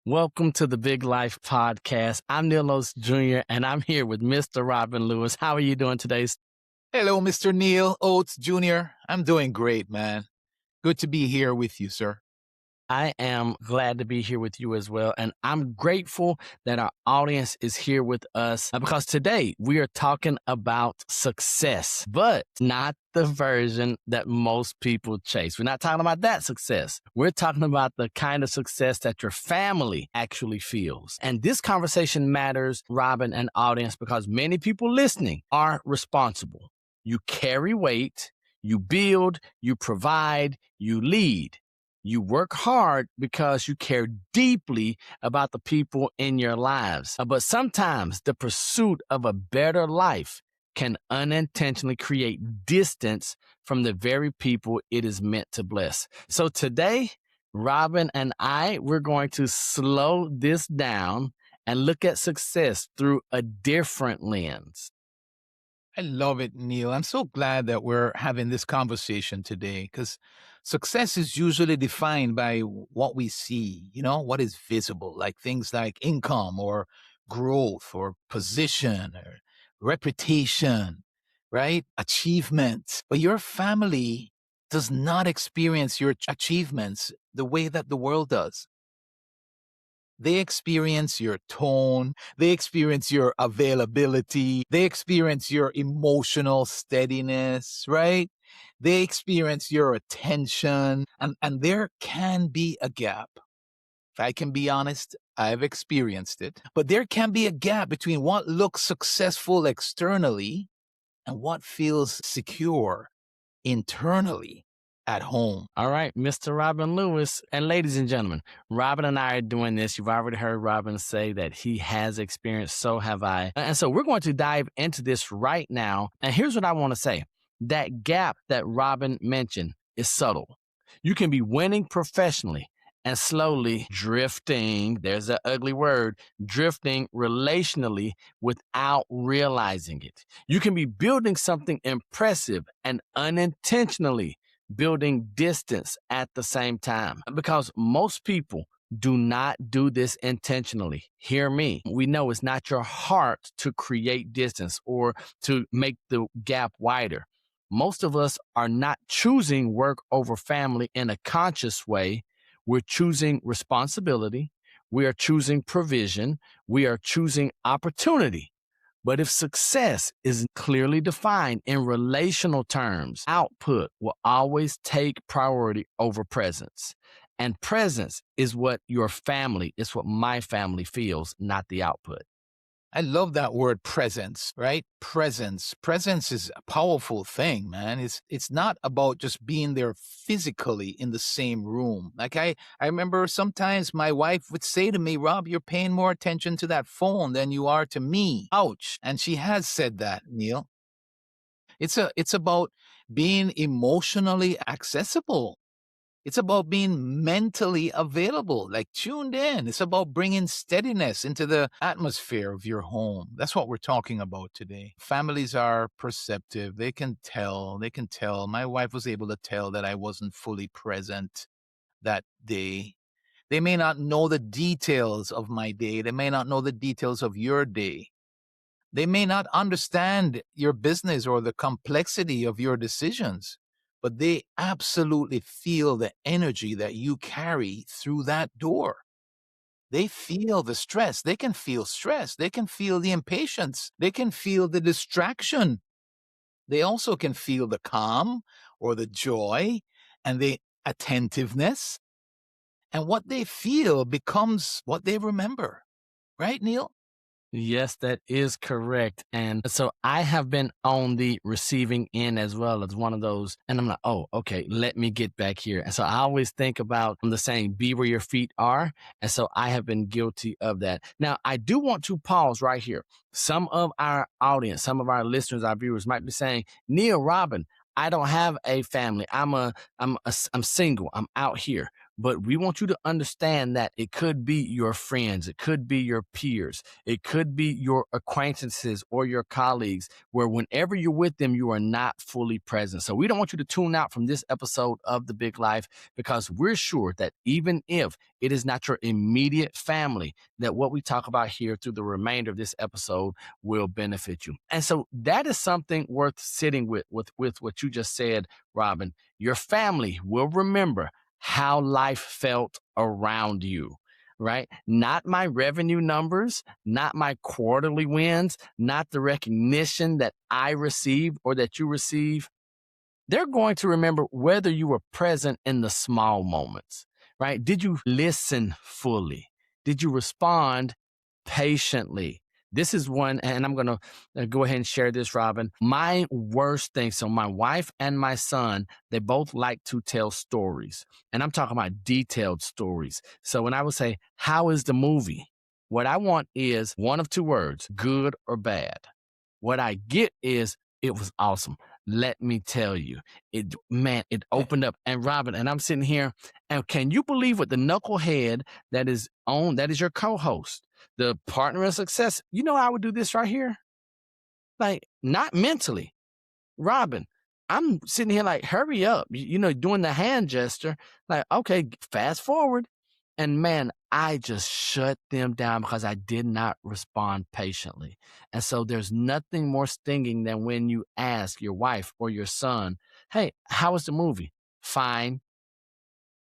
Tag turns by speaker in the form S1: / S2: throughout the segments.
S1: Welcome to the Big Life Podcast. I'm Neal Oates Jr., and I'm here with Mr. Robin Lewis. How are you doing today?
S2: Hello, Mr. Neal Oates Jr. I'm doing great, man. Good to be here with you, sir.
S1: I am glad to be here with you as well. And I'm grateful that our audience is here with us because today we are talking about success, but not the version that most people chase. We're not talking about that success. We're talking about the kind of success that your family actually feels. And this conversation matters, Robin and audience, because many people listening are responsible. You carry weight, you build, you provide, you lead. You work hard because you care deeply about the people in your lives. But sometimes the pursuit of a better life can unintentionally create distance from the very people it is meant to bless. So today, Robin and we're going to slow this down and look at success through a different lens.
S2: I love it, Neil. I'm so glad that we're having this conversation today because success is usually defined by what we see, what is visible, like things like income or growth or position or reputation, right? Achievements. But your family does not experience your achievements the way that the world does. They experience your tone. They experience your availability. They experience your emotional steadiness, right? They experience your attention. And there can be a gap. If I can be honest, I've experienced it. But there can be a gap between what looks successful externally and what feels secure internally at home.
S1: All right, Mr. Robin Lewis. And ladies and gentlemen, Robin and I are doing this. You've already heard Robin say that he has experience, so have I. And so we're going to dive into this right now. And here's what I want to say. That gap that Robin mentioned is subtle. You can be winning professionally and slowly drifting, there's an ugly word, drifting relationally without realizing it. You can be building something impressive and unintentionally building distance at the same time, because most people do not do this intentionally. Hear me. We know it's not your heart to create distance or to make the gap wider. Most of us are not choosing work over family in a conscious way. We're choosing responsibility. We are choosing provision. We are choosing opportunity. But if success is clearly defined in relational terms, output will always take priority over presence. And presence is what your family, it's what my family feels, not the output.
S2: I love that word presence, right? Presence. Presence is a powerful thing, man. It's not about just being there physically in the same room. Like I remember sometimes my wife would say to me, Rob, you're paying more attention to that phone than you are to me. Ouch. And she has said that, Neil. It's about being emotionally accessible. It's about being mentally available, like tuned in. It's about bringing steadiness into the atmosphere of your home. That's what we're talking about today. Families are perceptive. They can tell. They can tell. My wife was able to tell that I wasn't fully present that day. They may not know the details of my day. They may not know the details of your day. They may not understand your business or the complexity of your decisions, but they absolutely feel the energy that you carry through that door. They feel the stress. They can feel stress. They can feel the impatience. They can feel the distraction. They also can feel the calm or the joy and the attentiveness. And what they feel becomes what they remember. Right, Neil?
S1: Yes, that is correct. And so I have been on the receiving end as well as one of those. And I'm like, oh, okay, let me get back here. And so I always think about the saying, be where your feet are. And so I have been guilty of that. Now, I do want to pause right here. Some of our audience, some of our listeners, our viewers might be saying, Neal, Robin, I don't have a family. I'm single. I'm out here. But we want you to understand that it could be your friends, it could be your peers, it could be your acquaintances or your colleagues, where whenever you're with them, you are not fully present. So we don't want you to tune out from this episode of The Big Life, because we're sure that even if it is not your immediate family, that what we talk about here through the remainder of this episode will benefit you. And so that is something worth sitting with what you just said, Robin. Your family will remember how life felt around you, right? Not my revenue numbers, not my quarterly wins, not the recognition that I receive or that you receive. They're going to remember whether you were present in the small moments, right? Did you listen fully? Did you respond patiently? This is one, and I'm going to go ahead and share this, Robin. My worst thing. So, my wife and my son, they both like to tell stories, and I'm talking about detailed stories. So, when I would say, "How is the movie?" What I want is one of two words, good or bad. What I get is, it was awesome. Let me tell you, it opened up. And Robin, and I'm sitting here, and can you believe what the knucklehead that is your co-host, the partner of success? You know, I would do this right here, like not mentally. Robin, I'm sitting here like, hurry up, doing the hand gesture, like, okay, fast forward. And man, I just shut them down because I did not respond patiently. And so there's nothing more stinging than when you ask your wife or your son, hey, how was the movie? Fine.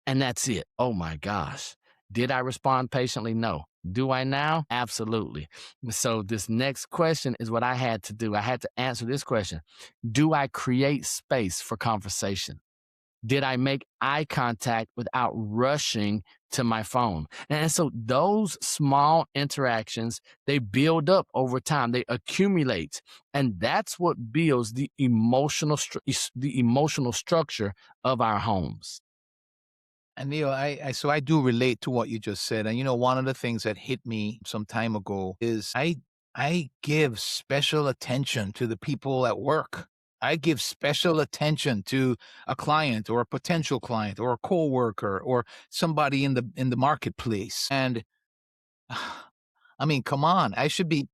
S1: And that's it. Oh my gosh. Did I respond patiently? No. Do I now? Absolutely. So this next question is what I had to do. I had to answer this question. Do I create space for conversation? Did I make eye contact without rushing to my phone? And so those small interactions, they build up over time, they accumulate. And that's what builds the emotional structure of our homes.
S2: And Neil, I do relate to what you just said. And one of the things that hit me some time ago is I give special attention to the people at work. I give special attention to a client or a potential client or a coworker or somebody in the marketplace. And I mean, come on, I should be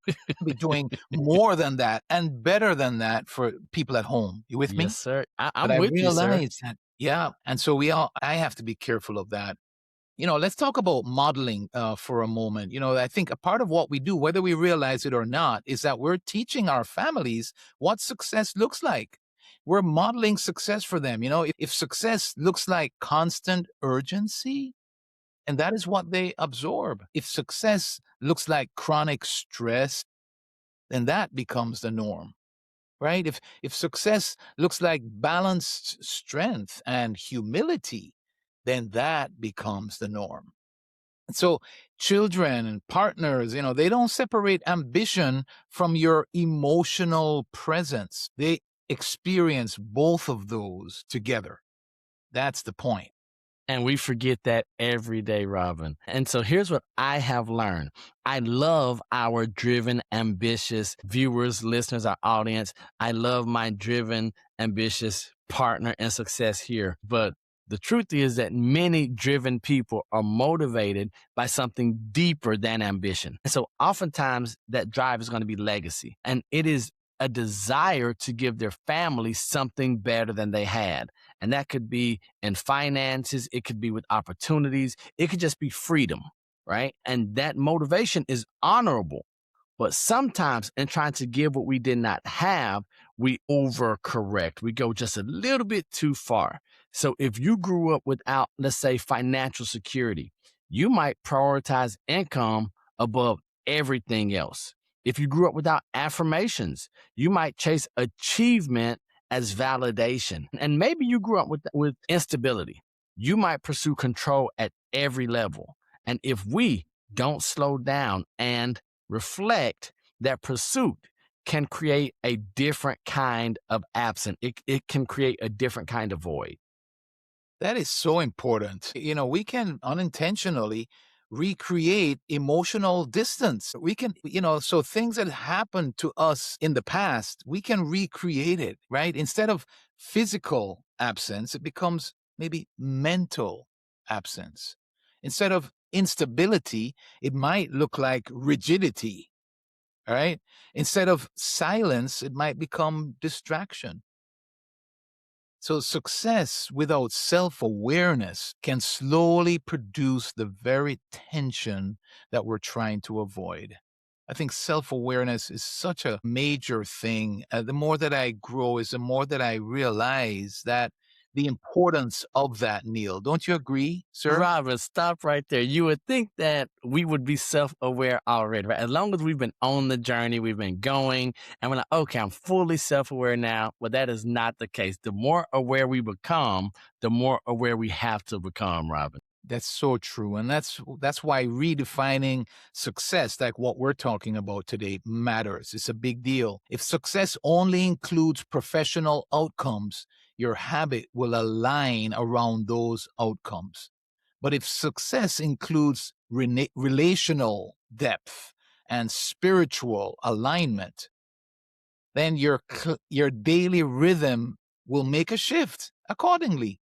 S2: doing more than that and better than that for people at home. You with
S1: Yes,
S2: me?
S1: sir.
S2: But
S1: I'm
S2: I
S1: with you, sir.
S2: realized that, yeah. And so I have to be careful of that. Let's talk about modeling for a moment. I think a part of what we do, whether we realize it or not, is that we're teaching our families what success looks like. We're modeling success for them. If success looks like constant urgency, and that is what they absorb. If success looks like chronic stress, then that becomes the norm, right? If success looks like balanced strength and humility, then that becomes the norm. So children and partners, they don't separate ambition from your emotional presence. They experience both of those together. That's the point.
S1: And we forget that every day, Robin. And so here's what I have learned. I love our driven, ambitious viewers, listeners, our audience. I love my driven, ambitious partner in success here. But the truth is that many driven people are motivated by something deeper than ambition. And so oftentimes that drive is going to be legacy. And it is a desire to give their family something better than they had. And that could be in finances, it could be with opportunities, it could just be freedom, right? And that motivation is honorable. But sometimes in trying to give what we did not have, we overcorrect. We go just a little bit too far. So if you grew up without, let's say, financial security, you might prioritize income above everything else. If you grew up without affirmations, you might chase achievement as validation. And maybe you grew up with instability. You might pursue control at every level. And if we don't slow down and reflect, that pursuit can create a different kind of absence. It can create a different kind of void.
S2: That is so important. We can unintentionally recreate emotional distance. We can, so things that happened to us in the past, we can recreate it, right? Instead of physical absence, it becomes maybe mental absence. Instead of instability, it might look like rigidity, all right? Instead of silence, it might become distraction. So, success without self awareness can slowly produce the very tension that we're trying to avoid. I think self awareness is such a major thing. The more that I grow, is the more that I realize that the importance of that, Neil. Don't you agree, sir?
S1: Robert, stop right there. You would think that we would be self-aware already, right? As long as we've been on the journey, we've been going, and we're like, okay, I'm fully self-aware now. But that is not the case. The more aware we become, the more aware we have to become, Robin.
S2: That's so true. And that's why redefining success, like what we're talking about today, matters. It's a big deal. If success only includes professional outcomes, your habit will align around those outcomes. But if success includes relational depth and spiritual alignment, then your daily rhythm will make a shift accordingly.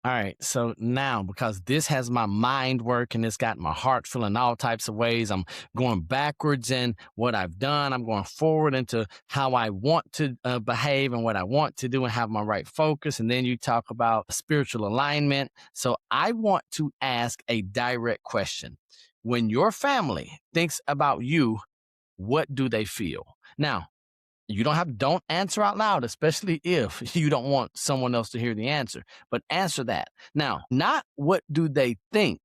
S1: All right. So now, because this has my mind working, it's got my heart feeling all types of ways. I'm going backwards in what I've done. I'm going forward into how I want to behave and what I want to do and have my right focus. And then you talk about spiritual alignment. So I want to ask a direct question. When your family thinks about you, what do they feel? Now, you don't answer out loud, especially if you don't want someone else to hear the answer, but answer that. Now, not what do they think,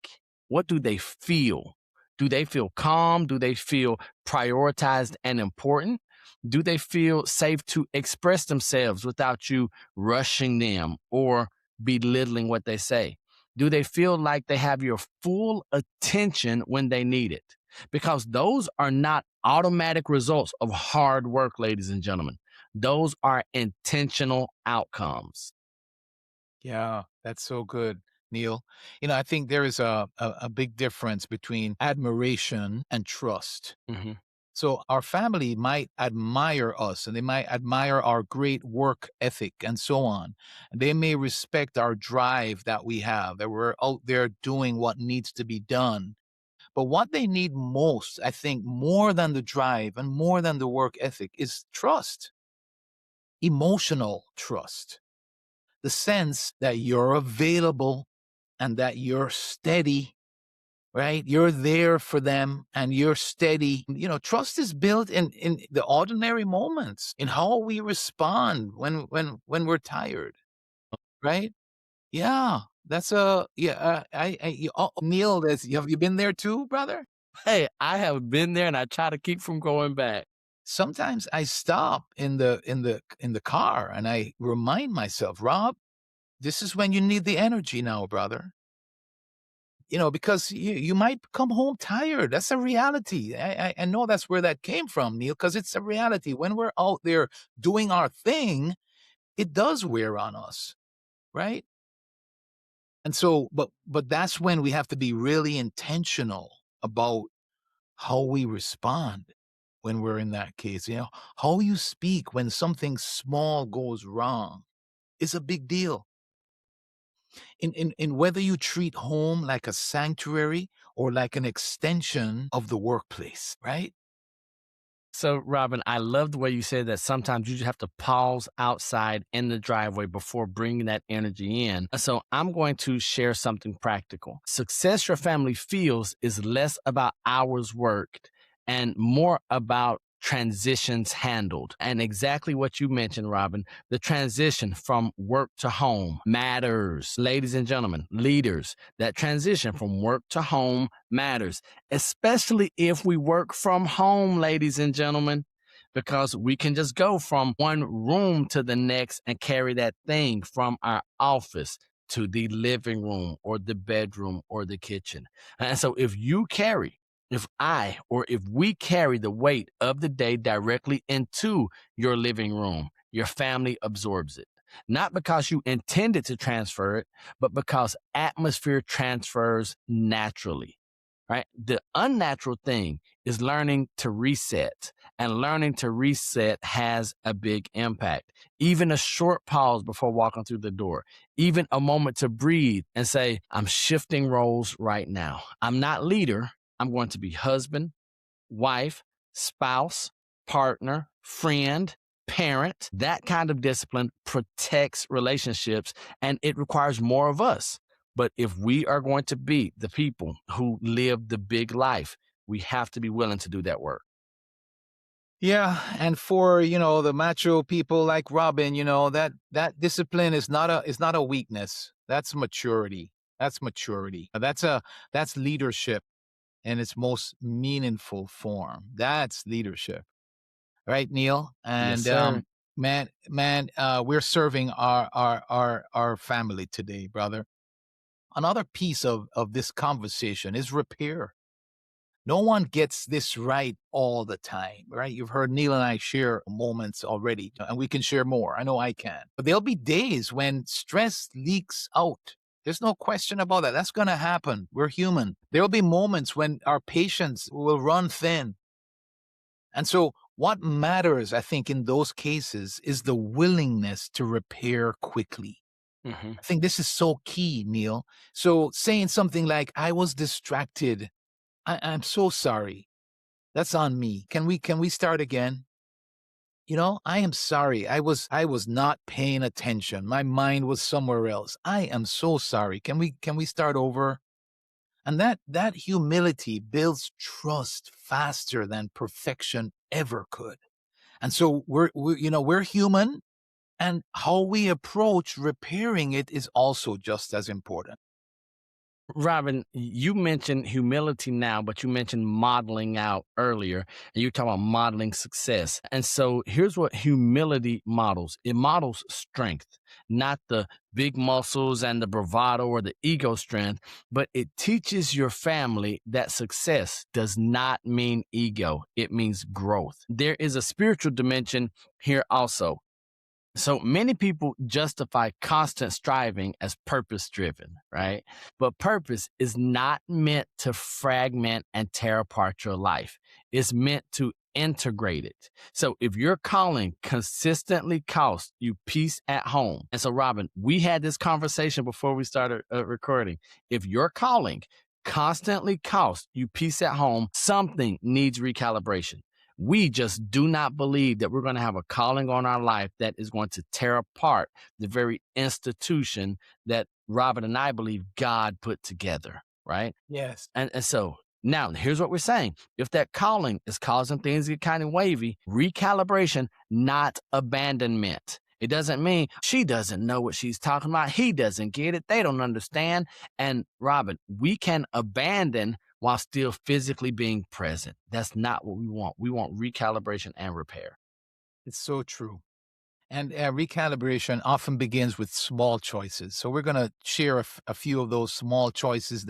S1: what do they feel? Do they feel calm? Do they feel prioritized and important? Do they feel safe to express themselves without you rushing them or belittling what they say? Do they feel like they have your full attention when they need it? Because those are not automatic results of hard work, ladies and gentlemen. Those are intentional outcomes.
S2: Yeah, that's so good, Neil. I think there is a big difference between admiration and trust.
S1: Mhm.
S2: So our family might admire us and they might admire our great work ethic and so on. They may respect our drive that we have, that we're out there doing what needs to be done. But what they need most, I think, more than the drive and more than the work ethic, is trust, emotional trust, the sense that you're available and that you're steady, right? You're there for them and you're steady. Trust is built in the ordinary moments, in how we respond when we're tired, right? Yeah, that's a yeah. Neil, have you been there too, brother?
S1: Hey, I have been there and I try to keep from going back.
S2: Sometimes I stop in the car and I remind myself, Rob, this is when you need the energy now, brother. Because you might come home tired. That's a reality. I know that's where that came from, Neil, because it's a reality. When we're out there doing our thing, it does wear on us, right? And so, but that's when we have to be really intentional about how we respond when we're in that case. How you speak when something small goes wrong is a big deal. In whether you treat home like a sanctuary or like an extension of the workplace, right?
S1: So, Robin, I love the way you said that sometimes you just have to pause outside in the driveway before bringing that energy in. So, I'm going to share something practical. Success your family feels is less about hours worked and more about transitions handled. And exactly what you mentioned, Robin, the transition from work to home matters. Ladies and gentlemen, leaders, that transition from work to home matters, especially if we work from home, ladies and gentlemen, because we can just go from one room to the next and carry that thing from our office to the living room or the bedroom or the kitchen. And so if I or if we carry the weight of the day directly into your living room, your family absorbs it. Not because you intended to transfer it, but because atmosphere transfers naturally. right? The unnatural thing is learning to reset, and learning to reset has a big impact. Even a short pause before walking through the door, even a moment to breathe and say, I'm shifting roles right now. I'm not leader. I'm going to be husband, wife, spouse, partner, friend, parent. That kind of discipline protects relationships, and it requires more of us. But if we are going to be the people who live the big life, we have to be willing to do that work.
S2: Yeah, and for, the macho people like Robin, that discipline is not a weakness. That's maturity. That's maturity. That's leadership in its most meaningful form. That's leadership. Right, Neil?
S1: Yes,
S2: And
S1: sir.
S2: man, we're serving our family today, brother. Another piece of this conversation is repair. No one gets this right all the time, right? You've heard Neil and I share moments already, and we can share more. I know I can. But there'll be days when stress leaks out. There's no question about that. That's going to happen. We're human. There'll be moments when our patience will run thin. And so, what matters, I think, in those cases is the willingness to repair quickly.
S1: Hmm.
S2: I think this is so key, Neil. So, saying something like, I was distracted. I'm so sorry. That's on me. Can we start again? I am sorry. I was not paying attention. My mind was somewhere else. I am so sorry. Can we start over? And that humility builds trust faster than perfection ever could. And so we're human, and how we approach repairing it is also just as important.
S1: Robin, you mentioned humility now, but you mentioned modeling out earlier, and you talk about modeling success. And so here's what humility models: it models strength, not the big muscles and the bravado or the ego strength, but it teaches your family that success does not mean ego, it means growth. There is a spiritual dimension here also. So many people justify constant striving as purpose driven, right? But purpose is not meant to fragment and tear apart your life. It's meant to integrate it. So if your calling consistently costs you peace at home, and so Robin, we had this conversation before we started recording. If your calling constantly costs you peace at home, something needs recalibration. We just do not believe that we're going to have a calling on our life that is going to tear apart the very institution that Robin and I believe God put together, right?
S2: Yes.
S1: And so now here's what we're saying. If that calling is causing things to get kind of wavy, recalibration, not abandonment. It doesn't mean she doesn't know what she's talking about. He doesn't get it. They don't understand. And Robin, we can abandon while still physically being present. That's not what we want. We want recalibration and repair.
S2: It's so true. And recalibration often begins with small choices. So we're going to share a few of those small choices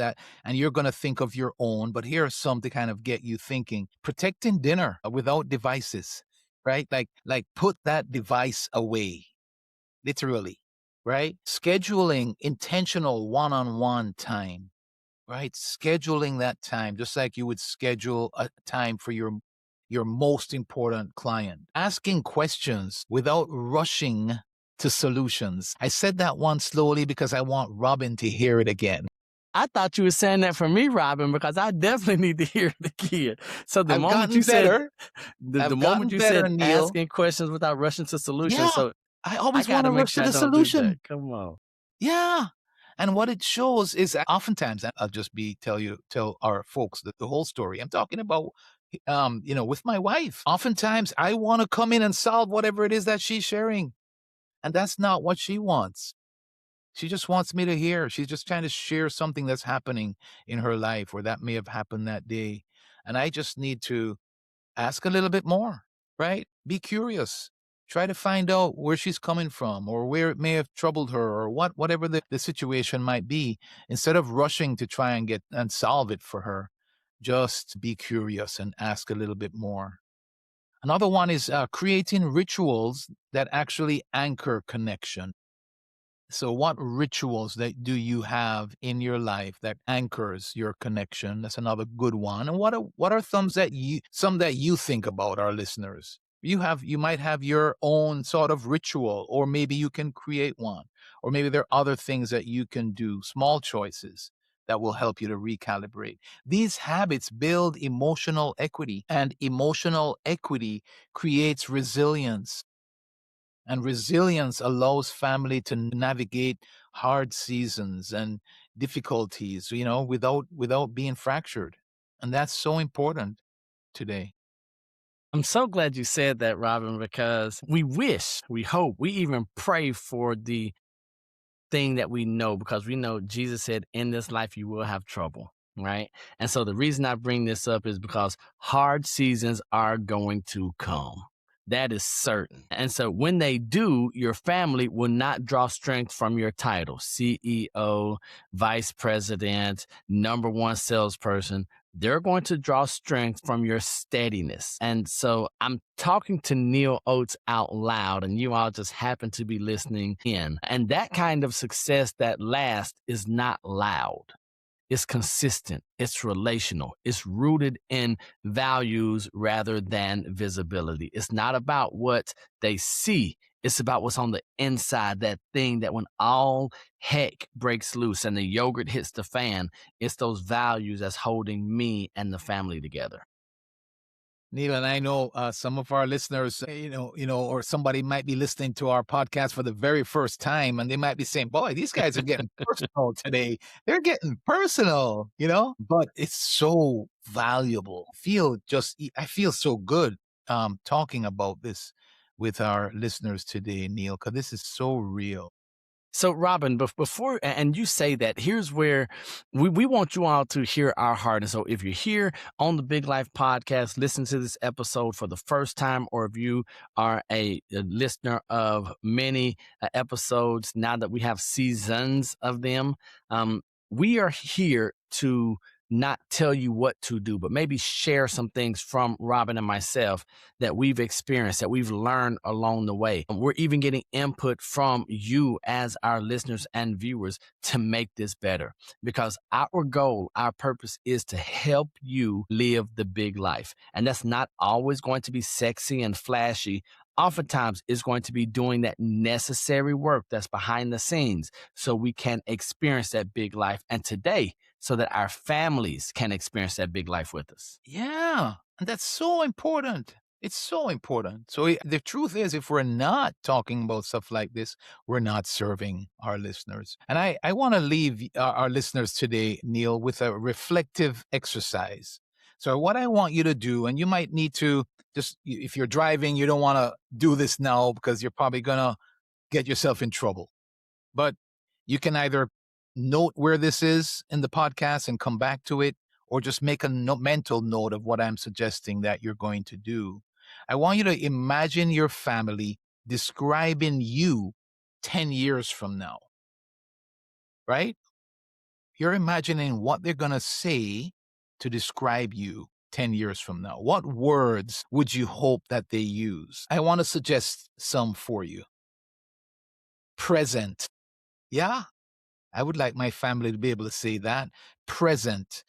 S2: and you're going to think of your own. But here are some to kind of get you thinking. Protecting dinner without devices, right? Like put that device away, literally, right? Scheduling intentional one-on-one time, right? Scheduling that time, just like you would schedule a time for your most important client. Asking questions without rushing to solutions. I said that one slowly because I want Robin to hear it again.
S1: I thought you were saying that for me, Robin, because I definitely need to hear it again. So the
S2: I've
S1: moment you
S2: gotten
S1: said
S2: better.
S1: the
S2: I've
S1: moment
S2: gotten
S1: you
S2: better,
S1: said
S2: Neil.
S1: asking questions without rushing to solutions,
S2: Yeah.
S1: so
S2: I
S1: I
S2: always
S1: got
S2: want
S1: to
S2: to
S1: make
S2: rush to
S1: sure I
S2: the
S1: don't do that.
S2: solution.
S1: Come on.
S2: Yeah. And what it shows is that oftentimes I'll just tell our folks the whole story. I'm talking about with my wife. Oftentimes I want to come in and solve whatever it is that she's sharing. And that's not what she wants. She just wants me to hear. She's just trying to share something that's happening in her life or that may have happened that day. And I just need to ask a little bit more, right? Be curious. Try to find out where she's coming from or where it may have troubled her or whatever the situation might be. Instead of rushing to try and get and solve it for her, just be curious and ask a little bit more. Another one is creating rituals that actually anchor connection. So, what rituals that do you have in your life that anchors your connection? That's another good one. And what are some that you think about, our listeners? You might have your own sort of ritual, or maybe you can create one, or maybe there are other things that you can do, small choices that will help you to recalibrate. These habits build emotional equity, and emotional equity creates resilience, and resilience allows family to navigate hard seasons and difficulties, without being fractured. And that's so important today.
S1: I'm so glad you said that, Robin, because we wish, we hope, we even pray for the thing that we know because we know Jesus said, in this life, you will have trouble, right? And so the reason I bring this up is because hard seasons are going to come. That is certain. And so when they do, your family will not draw strength from your title, CEO, vice president, number one salesperson. They're going to draw strength from your steadiness. And so I'm talking to Neal Oates out loud, and you all just happen to be listening in. And that kind of success that lasts is not loud. It's consistent, it's relational, it's rooted in values rather than visibility. It's not about what they see, it's about what's on the inside, that thing that when all heck breaks loose and the yogurt hits the fan, it's those values that's holding me and the family together.
S2: Neil, and I know some of our listeners, or somebody might be listening to our podcast for the very first time, and they might be saying, "Boy, these guys are getting personal today. They're getting personal." But it's so valuable. I feel so good talking about this with our listeners today, Neil, because this is so real.
S1: So, Robin, before, and you say that, here's where we want you all to hear our heart. And so, if you're here on the Big Life podcast, listen to this episode for the first time, or if you are a listener of many episodes now that we have seasons of them, we are here to not tell you what to do, but maybe share some things from Robin and myself that we've experienced, that we've learned along the way. We're even getting input from you as our listeners and viewers to make this better because our goal, our purpose is to help you live the big life. And that's not always going to be sexy and flashy. Oftentimes, it's going to be doing that necessary work that's behind the scenes so we can experience that big life. And today, so that our families can experience that big life with us.
S2: Yeah, and that's so important. It's so important. So the truth is, if we're not talking about stuff like this, we're not serving our listeners. And I want to leave our listeners today, Neil, with a reflective exercise. So what I want you to do, and you might need to if you're driving, you don't want to do this now because you're probably going to get yourself in trouble. But you can either note where this is in the podcast and come back to it, or just make a mental note of what I'm suggesting that you're going to do. I want you to imagine your family describing you 10 years from now, right? You're imagining what they're going to say to describe you 10 years from now. What words would you hope that they use? I want to suggest some for you. Present. Yeah, I would like my family to be able to say that. Present,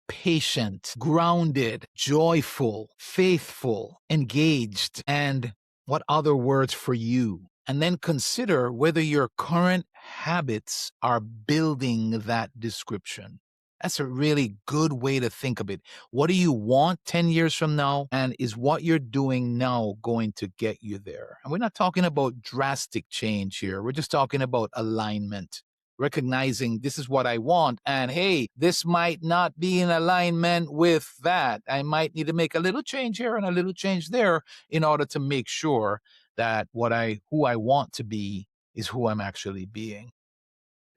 S2: patient, grounded, joyful, faithful, engaged, and what other words for you? And then consider whether your current habits are building that description. That's a really good way to think of it. What do you want 10 years from now? And is what you're doing now going to get you there? And we're not talking about drastic change here. We're just talking about alignment, recognizing this is what I want. And hey, this might not be in alignment with that. I might need to make a little change here and a little change there in order to make sure that who I want to be is who I'm actually being.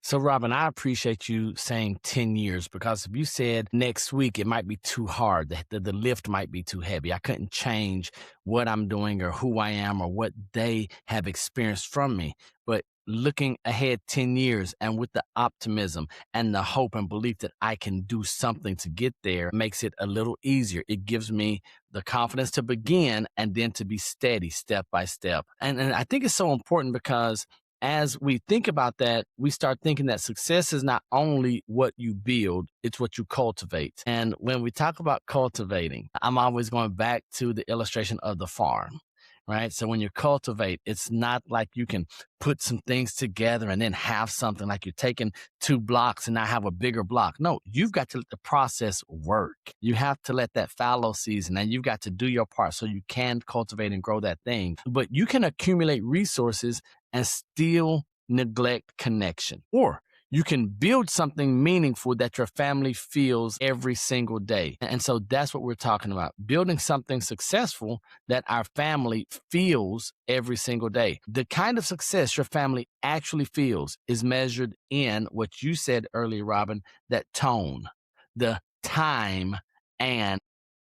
S1: So, Robin, I appreciate you saying 10 years because if you said next week, it might be too hard. The lift might be too heavy. I couldn't change what I'm doing or who I am or what they have experienced from me. But looking ahead 10 years and with the optimism and the hope and belief that I can do something to get there makes it a little easier. It gives me the confidence to begin and then to be steady step by step. And I think it's so important because as we think about that, we start thinking that success is not only what you build, it's what you cultivate. And when we talk about cultivating, I'm always going back to the illustration of the farm, right? So when you cultivate, it's not like you can put some things together and then have something like you're taking 2 blocks and now have a bigger block. No, you've got to let the process work. You have to let that fallow season and you've got to do your part so you can cultivate and grow that thing. But you can accumulate resources and still neglect connection. Or you can build something meaningful that your family feels every single day. And so that's what we're talking about, building something successful that our family feels every single day. The kind of success your family actually feels is measured in what you said earlier, Robin, that tone, the time, and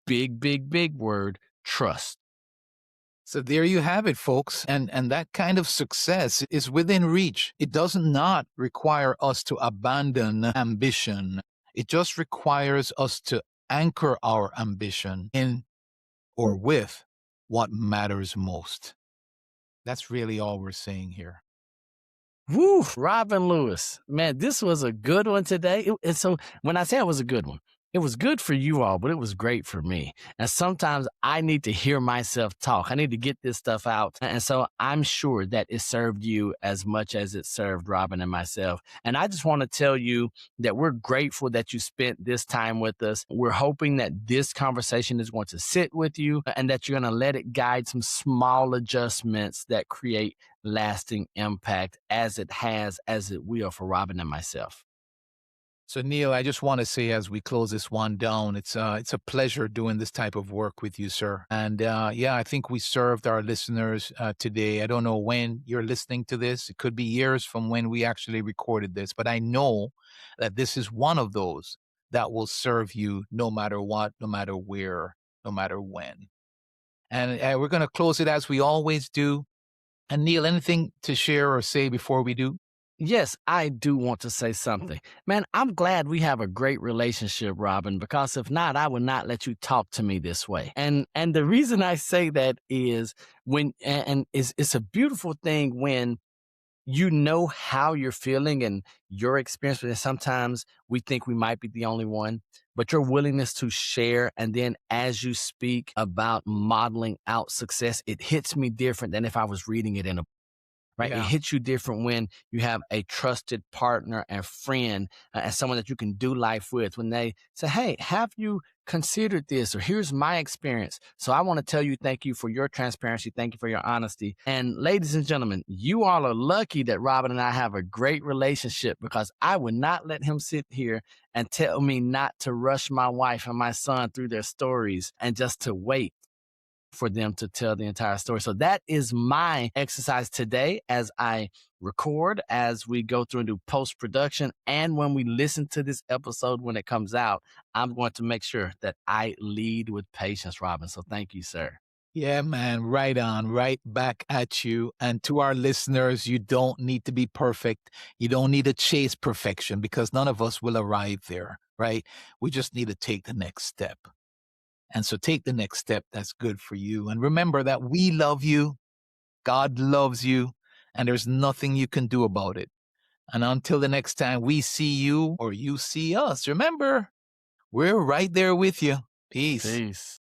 S1: big word, trust.
S2: So there you have it, folks. And that kind of success is within reach. It does not require us to abandon ambition. It just requires us to anchor our ambition in or with what matters most. That's really all we're saying here.
S1: Woo, Robin Lewis. Man, this was a good one today. And so when I say it was a good one, it was good for you all, but it was great for me. And sometimes I need to hear myself talk. I need to get this stuff out. And so I'm sure that it served you as much as it served Robin and myself. And I just want to tell you that we're grateful that you spent this time with us. We're hoping that this conversation is going to sit with you and that you're going to let it guide some small adjustments that create lasting impact as it will for Robin and myself.
S2: So, Neil, I just want to say as we close this one down, it's a pleasure doing this type of work with you, sir. And yeah, I think we served our listeners today. I don't know when you're listening to this. It could be years from when we actually recorded this, but I know that this is one of those that will serve you no matter what, no matter where, no matter when. And we're going to close it as we always do. And Neil, anything to share or say before we do?
S1: Yes, I do want to say something. Man, I'm glad we have a great relationship, Robin, because if not, I would not let you talk to me this way. And the reason I say that is when and it's a beautiful thing when you know how you're feeling and your experience with it. Sometimes we think we might be the only one, but your willingness to share and then as you speak about modeling out success, it hits me different than if I was reading it in a right? It
S2: Yeah.
S1: hits you different when you have a trusted partner and friend and someone that you can do life with. When they say, "Hey, have you considered this?" or "Here's my experience." So I want to tell you, thank you for your transparency. Thank you for your honesty. And ladies and gentlemen, you all are lucky that Robin and I have a great relationship because I would not let him sit here and tell me not to rush my wife and my son through their stories and just to wait for them to tell the entire story. So that is my exercise today as I record, as we go through and do post production. And when we listen to this episode, when it comes out, I'm going to make sure that I lead with patience, Robin. So thank you, sir.
S2: Yeah, man, right on, right back at you. And to our listeners, you don't need to be perfect. You don't need to chase perfection because none of us will arrive there, right? We just need to take the next step. And so take the next step that's good for you. And remember that we love you, God loves you, and there's nothing you can do about it. And until the next time we see you or you see us, remember, we're right there with you. Peace.
S1: Peace.